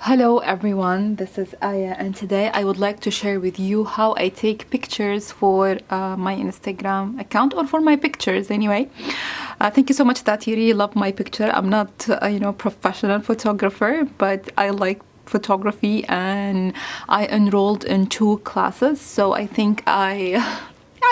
Hello everyone, this is Aya, and today I would like to share with you how I take pictures for my Instagram account, or for my pictures anyway. Thank you so much that you really love my picture. I'm not professional photographer, but I like photography and I enrolled in 2 classes, so I think I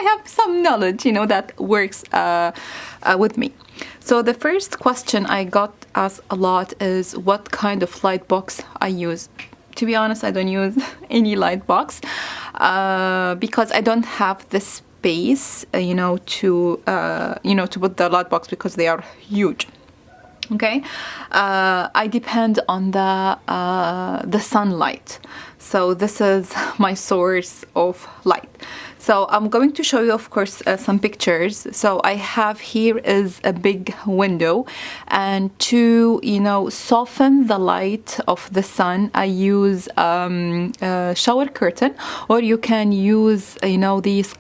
have some knowledge, that works with me. So the first question I got asked a lot is what kind of light box I use. To be honest, I don't use any light box because I don't have the space, to put the light box because they are huge. Okay, I depend on the sunlight. So this is my source of light. So I'm going to show you, of course, some pictures. So I have here is a big window, and to soften the light of the sun, I use a shower curtain, or you can use these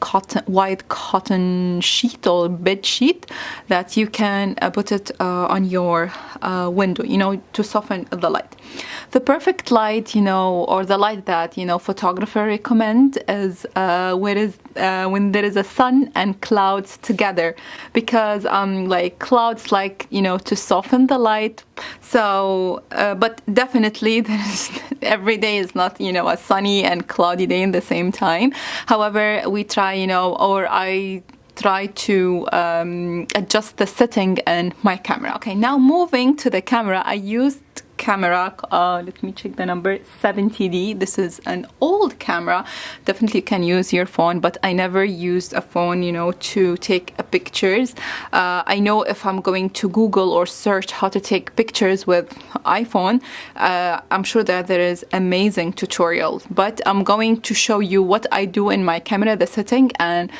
white cotton sheet or bed sheet that you can put it on your window, to soften the light. The perfect light, or the light that photographer recommend is when there is a sun and clouds together, because clouds to soften the light. So but definitely every day is not a sunny and cloudy day in the same time. However, we try or I try to adjust the setting in my camera. Okay, now moving to the camera, I used camera, let me check the number, 70D. This is an old camera. Definitely you can use your phone, but I never used a phone to take pictures. I know if I'm going to Google or search how to take pictures with iPhone, I'm sure that there is amazing tutorials, but I'm going to show you what I do in my camera, the setting, and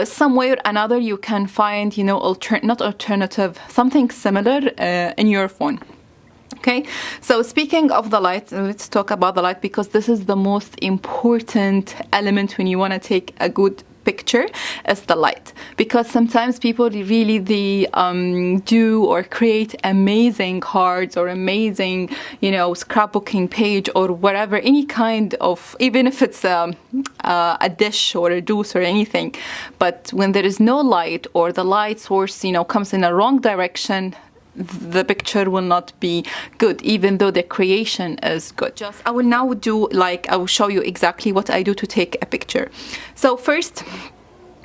some way or another you can find not alternative, something similar in your phone. Okay, so speaking of the light, let's talk about the light, because this is the most important element when you want to take a good picture, is the light. Because sometimes people really do or create amazing cards or amazing scrapbooking page or whatever, any kind of, even if it's a dish or a juice or anything, but when there is no light, or the light source comes in a wrong direction, the picture will not be good, even though the creation is good. I will now I will show you exactly what I do to take a picture. So first,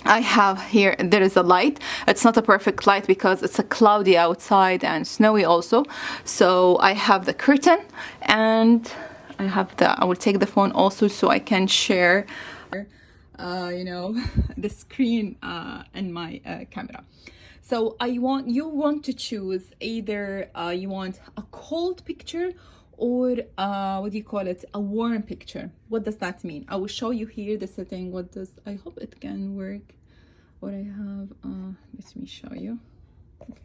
I have here, there is a light. It's not a perfect light because it's a cloudy outside and snowy also. So I have the curtain, and I will take the phone also so I can share the screen in my camera. So you want to choose either you want a cold picture or what do you call it, a warm picture. What does that mean? I will show you here the setting. I hope it can work. What I have, let me show you. Okay.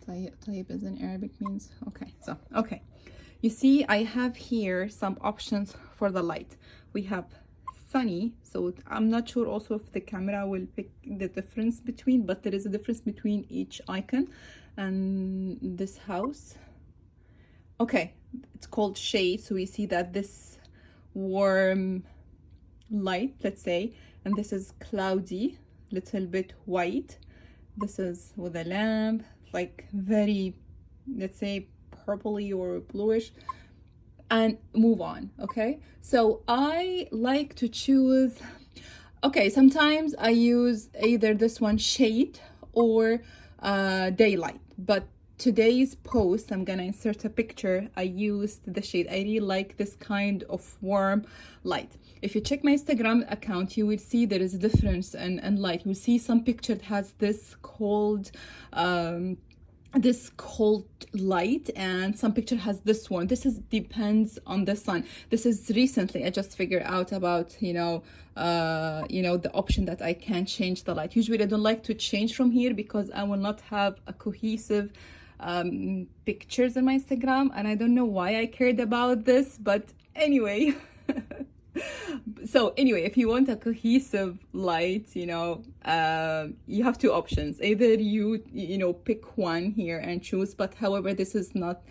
Tayyib is in Arabic, means okay. So okay, you see I have here some options for the light. We have sunny, so I'm not sure also if the camera will pick the difference between, but there is a difference between each icon. And this house, okay, it's called shade, so we see that this warm light, let's say, and this is cloudy, little bit white. This is with a lamp, like very, let's say, purpley or bluish, and move on. Okay, so I like to choose, okay, sometimes I use either this one, shade, or daylight, but today's post I'm gonna insert a picture. I used the shade. I really like this kind of warm light. If you check my Instagram account, you will see there is a difference in light. You'll see some picture that has this cold light, and some picture has this one. This is depends on the sun. This is recently I just figured out about the option that I can change the light. Usually I don't like to change from here because I will not have a cohesive pictures in my Instagram, and I don't know why I cared about this, but anyway. So anyway, if you want a cohesive light, you have two options. Either you pick one here and choose, but however, this is not,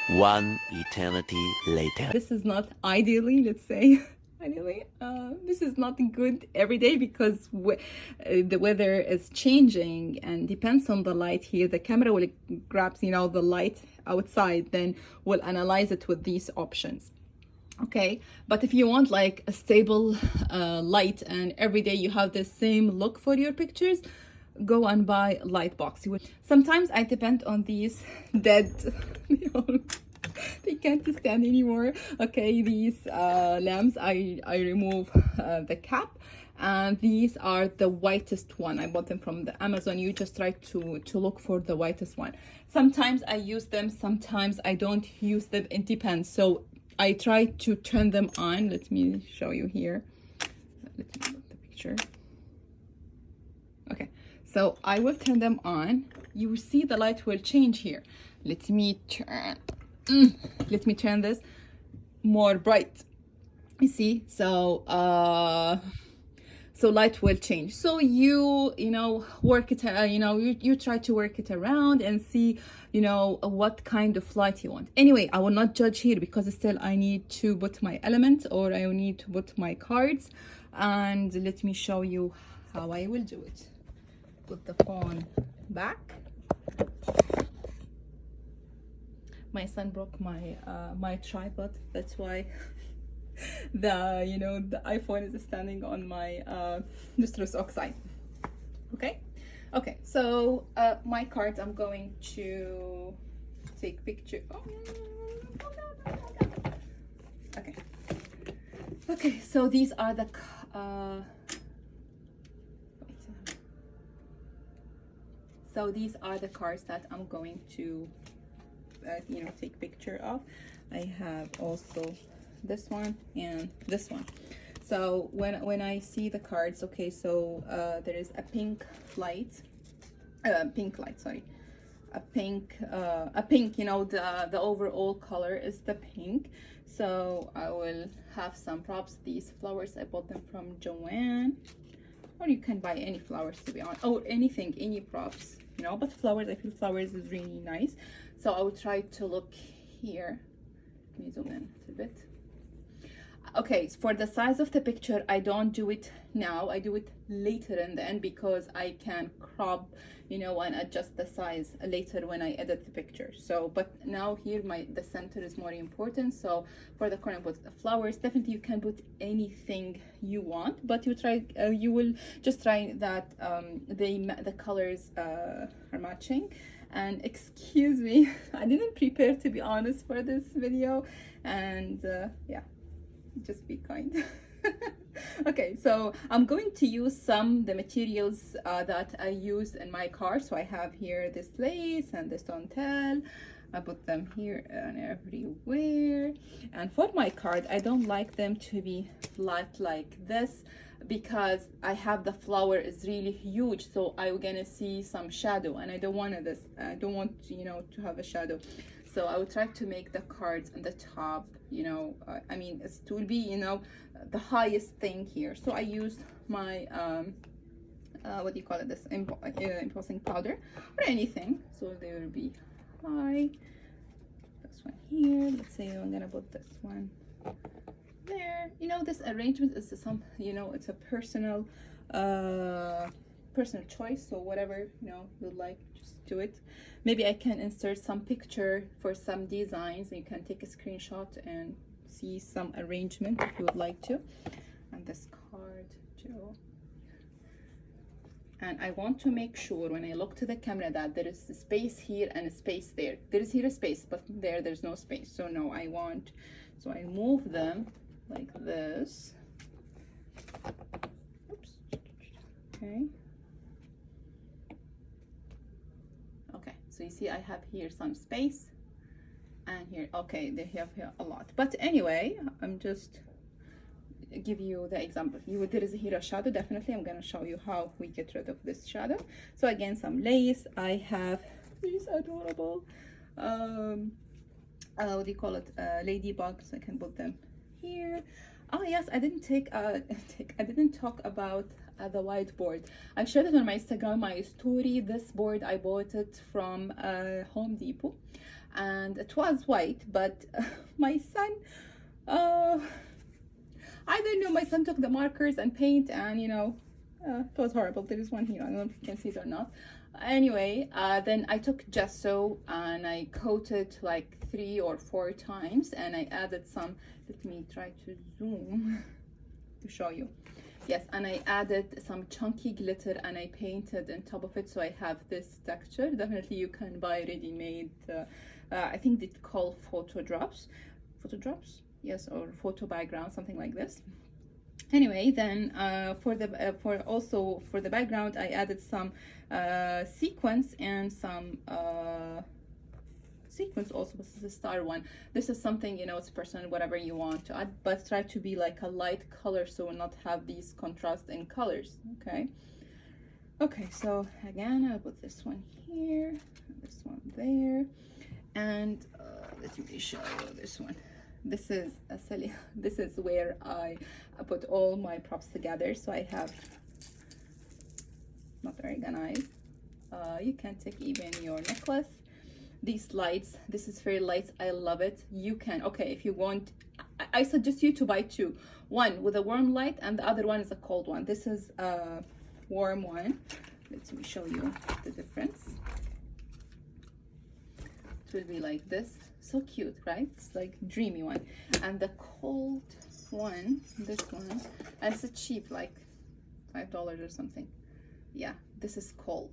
One eternity later. this is not ideally, let's say, ideally, this is not good every day because the weather is changing and depends on the light here. The camera will grabs, the light outside, then we'll analyze it with these options. Okay, but if you want like a stable light and every day you have the same look for your pictures, go and buy light box. Sometimes I depend on these dead they can't stand anymore. Okay, these lamps, I remove the cap, and these are the whitest one. I bought them from the Amazon. You just try to look for the whitest one. Sometimes I use them, sometimes I don't use them. It depends. So I try to turn them on. Let me show you here. Let me put the picture. Okay, so I will turn them on. You will see the light will change here. Let me turn this more bright. You see, so light will change. So you work it, you try to work it around and see, what kind of light you want. Anyway, I will not judge here because still I need to put my element, or I will need to put my cards. And let me show you how I will do it. Put the phone back. My son broke my my tripod. That's why the iPhone is standing on my nitrous oxide. Okay, so my cards, I'm going to take picture. Okay, so these are the so these are the cards that I'm going to take picture of. I have also this one and this one. So when I see the cards, okay, so there is a pink light, sorry, a pink, the overall color is the pink. So I will have some props. These flowers, I bought them from Joanne, or you can buy any flowers, to be honest, or anything, any props, but flowers, I feel flowers is really nice. So I will try to look here. Let me zoom in a bit. Okay, for the size of the picture, I don't do it now. I do it later in the end because I can crop, and adjust the size later when I edit the picture. So, but now here the center is more important. So for the corner, put the flowers. Definitely, you can put anything you want, but you will just try that the colors are matching. And excuse me, I didn't prepare, to be honest, for this video, and yeah, just be kind. Okay, so I'm going to use the materials that I use in my card. So I have here this lace and this dentelle. I put them here and everywhere. And for my card, I don't like them to be flat like this because I have the flower is really huge, so I'm gonna see some shadow, and I don't want this. I don't want to have a shadow. So I will try to make the cards on the top, I mean, it will be, the highest thing here. So I used my, what do you call it, this embossing powder or anything. So they will be high. This one here, let's say I'm gonna put this one there. This arrangement is it's a personal choice. So whatever, you like, just do it. Maybe I can insert some picture for some designs. You can take a screenshot and see some arrangement if you would like to. And this card too. And I want to make sure when I look to the camera that there is a space here and a space there. There is here a space, but there's no space. So no, so I move them like this. Oops. Okay. So you see I have here some space, and here, okay, they have here a lot. But anyway, I'm just give you the example. There is here a shadow. Definitely I'm going to show you how we get rid of this shadow. So again, some lace. I have these adorable what do you call it, ladybugs. I can put them here. Oh yes, I didn't I didn't talk about the whiteboard. I shared it on my Instagram, my story. This board, I bought it from Home Depot, and it was white, but my son, I don't know, my son took the markers and paint, and it was horrible. There is one here, I don't know if you can see it or not. Anyway, then I took gesso and I coated like 3 or 4 times, and I added some, let me try to zoom to show you. Yes, and I added some chunky glitter and I painted on top of it, so I have this texture. Definitely you can buy ready-made, I think they call photo drops, yes, or photo background, something like this. Anyway, then for the background, I added some sequins and some sequins also. This is a star one. This is something, it's personal, whatever you want to add, but try to be like a light color so not have these contrast in colors. Okay, so again, I'll put this one here, this one there, and let me show you this one. This is this is where I put all my props together, so I have not organized. You can take even your necklace. These lights, this is very light, I love it. You can, okay, if you want, I suggest you to buy 2, one with a warm light and the other one is a cold one. This is a warm one. Let me show you the difference. It will be like this. So cute, right? It's like dreamy one. And the cold one, this one, and it's cheap, like $5 or something. Yeah, this is cold.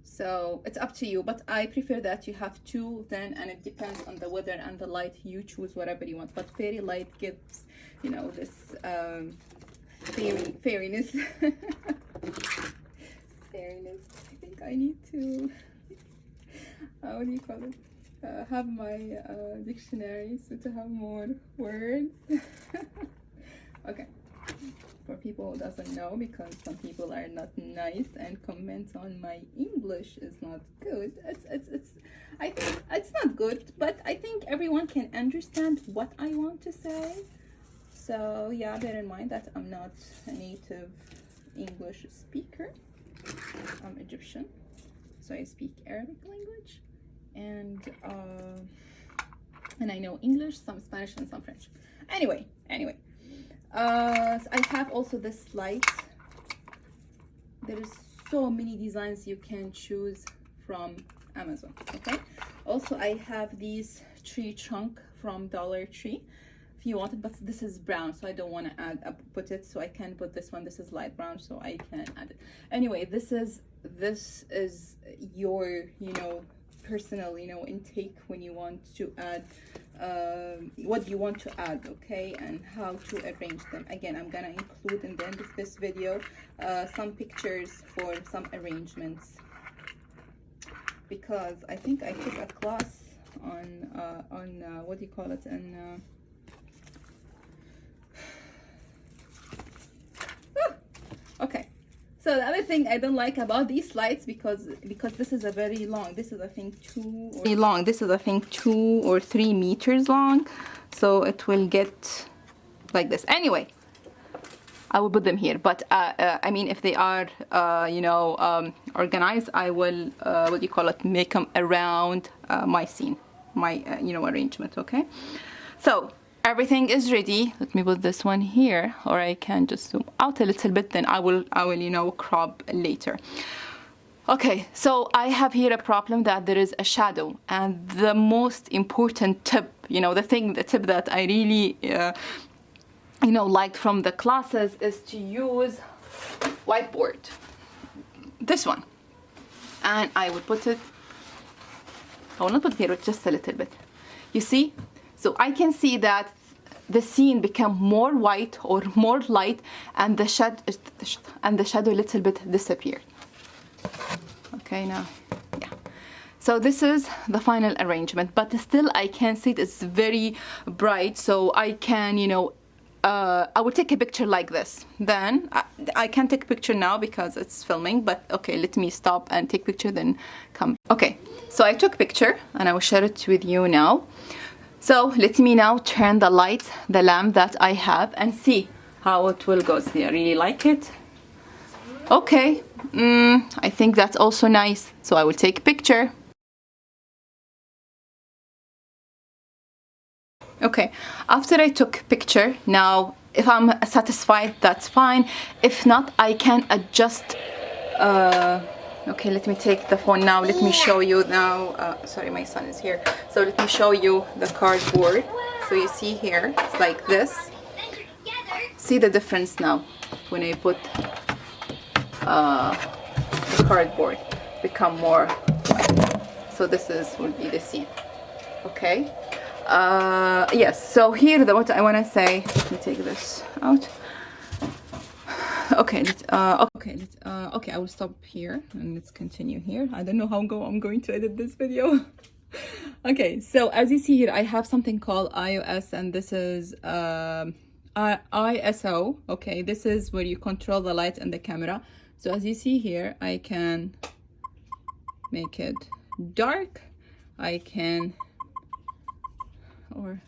So it's up to you, but I prefer that you have 2 then, and it depends on the weather and the light. You choose whatever you want, but fairy light gives, this fairiness. Fairiness. I think I need to, what do you call it? Have my dictionary so to have more words. Okay, for people who doesn't know, because some people are not nice and comment on my English is not good. It's I think it's not good, but I think everyone can understand what I want to say. So yeah, bear in mind that I'm not a native English speaker. I'm Egyptian, so I speak Arabic language, and I know English, some Spanish, and some French. Anyway, so I have also this light. There is so many designs you can choose from Amazon. Okay, also I have these tree trunk from Dollar Tree if you want it, but this is brown, so I don't want to put it, so I can put this one. This is light brown, so I can add it. Anyway, this is your personal intake when you want to add what you want to add, okay, and how to arrange them. Again, I'm gonna include in the end of this video some pictures for some arrangements, because I think I took a class on what do you call it, and okay. So the other thing I don't like about these lights, because this is a very long, this is I think 2 or 3 meters long, so it will get like this. Anyway, I will put them here, but I mean, if they are organized, I will what do you call it, make them around my scene, my arrangement. Okay, so everything is ready. Let me put this one here, or I can just zoom out a little bit, then I will crop later. Okay, so I have here a problem that there is a shadow, and the most important tip, the tip that I really liked from the classes is to use whiteboard, this one, and I would put it, I will not put it here, just a little bit, you see. So I can see that the scene become more white or more light, and the shadow a little bit disappeared. Okay, now, yeah. So this is the final arrangement, but still I can see it's very bright, so I can, I will take a picture like this. Then I can't take a picture now because it's filming, but okay, let me stop and take picture, then come. Okay. So I took picture and I will share it with you now. So let me now turn the light, the lamp that I have, and see how it will go. See, I really like it. Okay, I think that's also nice. So I will take a picture. Okay, after I took picture, now if I'm satisfied, that's fine. If not, I can adjust. Okay, let me take the phone now. Let me show you now. Sorry, my son is here. So let me show you the cardboard. So you see here, it's like this. See the difference now when I put the cardboard become more white. So this will be the scene. Okay. Yes. So here, what I want to say. Let me take this out. Okay, okay, I will stop here and let's continue here. I don't know how I'm going to edit this video. Okay, so as you see here, I have something called iOS, and this is ISO. Okay, this is where you control the light and the camera. So as you see here, I can make it dark, I can, or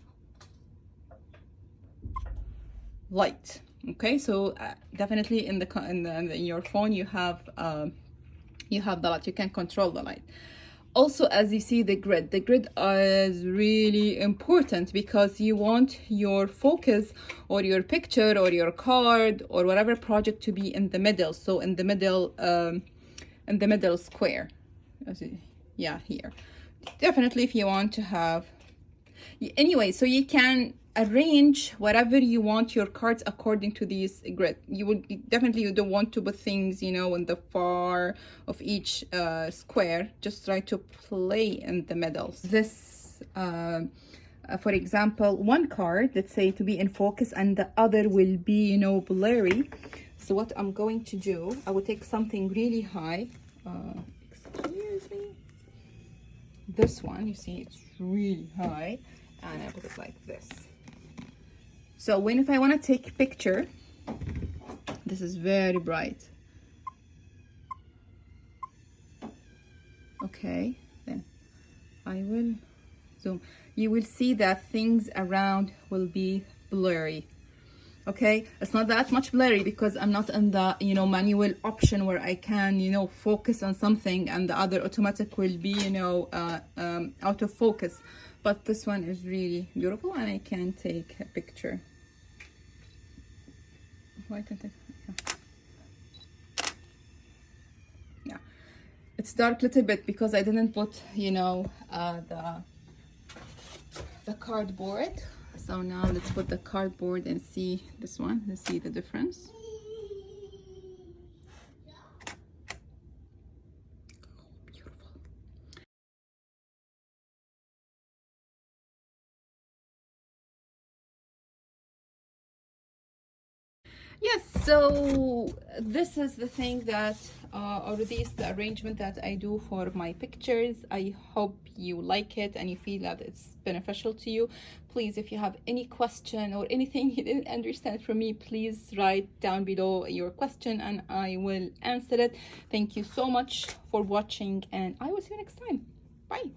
light. Okay, so definitely in your phone you have the light. You can control the light. Also, as you see, the grid is really important because you want your focus or your picture or your card or whatever project to be in the middle. So in the middle square. Yeah, here. Definitely, if you want to have, anyway, so you can arrange whatever you want your cards according to these grid. You don't want to put things, in the far of each square. Just try to play in the middle. This for example, one card, let's say, to be in focus and the other will be blurry. So what I'm going to do, I will take something really high, excuse me, this one, you see it's really high, and I put it like this. So if I want to take a picture, this is very bright. Okay, then I will zoom. You will see that things around will be blurry. Okay, it's not that much blurry because I'm not in the manual option where I can focus on something and the other automatic will be out of focus. But this one is really beautiful and I can take a picture. Yeah, it's dark a little bit because I didn't put the cardboard. So now let's put the cardboard and see this one. Let's see the difference. Beautiful. Yes, so this is the thing that or this is the arrangement that I do for my pictures. I hope you like it and you feel that it's beneficial to you. Please, if you have any question or anything you didn't understand from me, please write down below your question and I will answer it. Thank you so much for watching and I will see you next time. Bye.